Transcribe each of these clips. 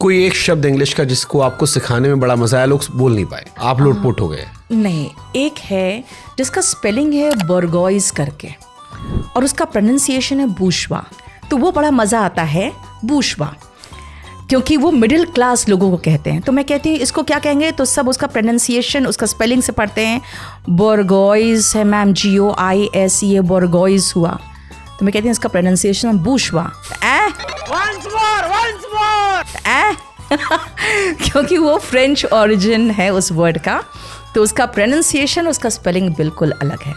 कोई एक शब्द इंग्लिश का जिसको आपको सिखाने में बड़ा मजा आया, लोग बोल नहीं पाए, आप लोटपोट हो गए? नहीं, एक है जिसका स्पेलिंग है बोर्गोइस करके और उसका प्रोनाउंसिएशन है बूशवा। तो वो बड़ा मज़ा आता है, बूशवा, क्योंकि वो मिडिल क्लास लोगों को कहते हैं। तो मैं कहती हूँ इसको क्या कहेंगे, तो सब उसका प्रोनाउंसिएशन उसका स्पेलिंग से पढ़ते हैं। बोर्गोइस है मैम, GOIS, ये बोर्गोइस हुआ। तो मैं कहती हूँ इसका प्रोनाउंसिएशन बूशवा। क्योंकि वो फ्रेंच ओरिजिन है उस वर्ड का, तो उसका प्रोनाउंसिएशन, उसका स्पेलिंग बिल्कुल अलग है।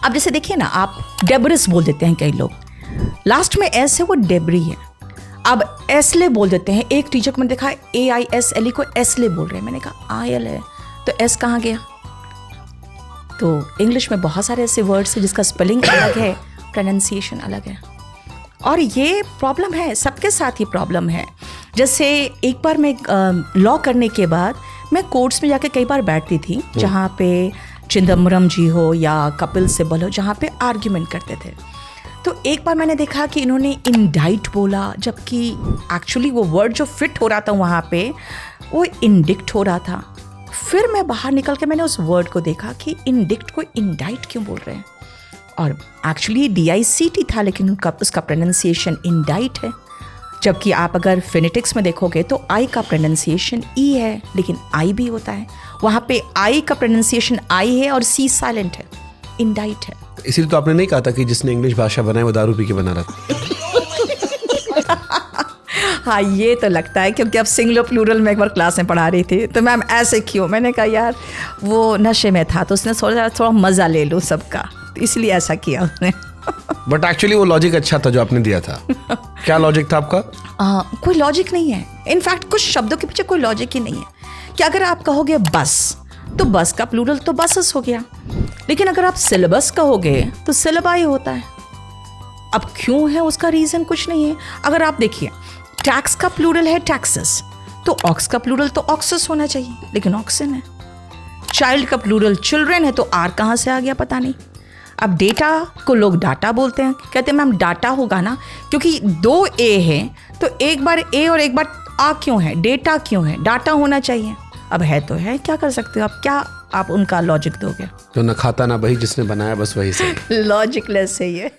अब जैसे देखिए ना, आप डेब्रिस बोल देते हैं कई लोग, लास्ट में एस है, वो डेब्री है। अब एसले बोल देते हैं। एक टीचर को मैंने देखा AISLE को एसले बोल रहे हैं। मैंने कहा IL है, तो एस कहाँ गया? तो इंग्लिश में बहुत सारे ऐसे वर्ड्स हैं जिसका स्पेलिंग अलग है, प्रोनाउंसिएशन अलग है, और ये प्रॉब्लम है, सबके साथ ही प्रॉब्लम है। जैसे एक बार मैं लॉ करने के बाद मैं कोर्ट्स में जाके कई बार बैठती थी, जहाँ पे चिदम्बरम जी हो या कपिल सिब्बल हो, जहाँ पे आर्ग्यूमेंट करते थे। तो एक बार मैंने देखा कि इन्होंने इंडाइट बोला, जबकि एक्चुअली वो वर्ड जो फिट हो रहा था वहाँ पे वो इंडिक्ट हो रहा था। फिर मैं बाहर निकल के मैंने उस वर्ड को देखा कि इंडिक्ट को इंडाइट क्यों बोल रहे हैं, और एक्चुअली DICT था, लेकिन उसका प्रोनाउंसिएशन इंडाइट है। जबकि आप अगर फिनेटिक्स में देखोगे तो I का प्रोनाउंसिएशन E है, लेकिन I भी होता है। वहाँ पे I का प्रोनाउंसिएशन I है और C साइलेंट है, इंडाइट है। इसीलिए तो आपने नहीं कहा था कि जिसने इंग्लिश भाषा बनाई वो दारू पी के बना रहा था। हाँ, ये तो लगता है, क्योंकि अब सिंगुलर प्लूरल में एक बार क्लास में पढ़ा रही थी, तो मैम ऐसे क्यों? मैंने कहा यार वो नशे में था, तो उसने थोड़ा मज़ा ले लो सबका, तो इसलिए ऐसा किया उसने। बट एक्चुअली वो लॉजिक अच्छा था जो आपने दिया था। क्या लॉजिक था आपका? कोई लॉजिक नहीं है। इनफैक्ट कुछ शब्दों के पीछे कोई लॉजिक ही नहीं है। कि अगर आप कहोगे बस, तो बस का प्लूरल तो बसेस हो गया, लेकिन अगर आप सिलेबस कहोगे तो सिलेबाई होता है। अब क्यों है उसका रीज़न कुछ नहीं है। अगर आप देखिए, टैक्स का प्लूरल है टैक्सेस, तो ऑक्स का प्लूरल तो ऑक्सेस होना चाहिए, लेकिन ऑक्सन है। चाइल्ड का प्लूरल चिल्ड्रन है, तो आर कहाँ से आ गया पता नहीं। अब डेटा को लोग डाटा बोलते हैं, कहते हैं मैम डाटा होगा ना, क्योंकि 2 A है, तो एक बार A और एक बार आ क्यों है, डेटा क्यों है, डाटा होना चाहिए। अब है तो है, क्या कर सकते हो आप, क्या आप उनका लॉजिक दोगे? जो न खाता ना वही जिसने बनाया, बस वही से। लॉजिकलेस है ये।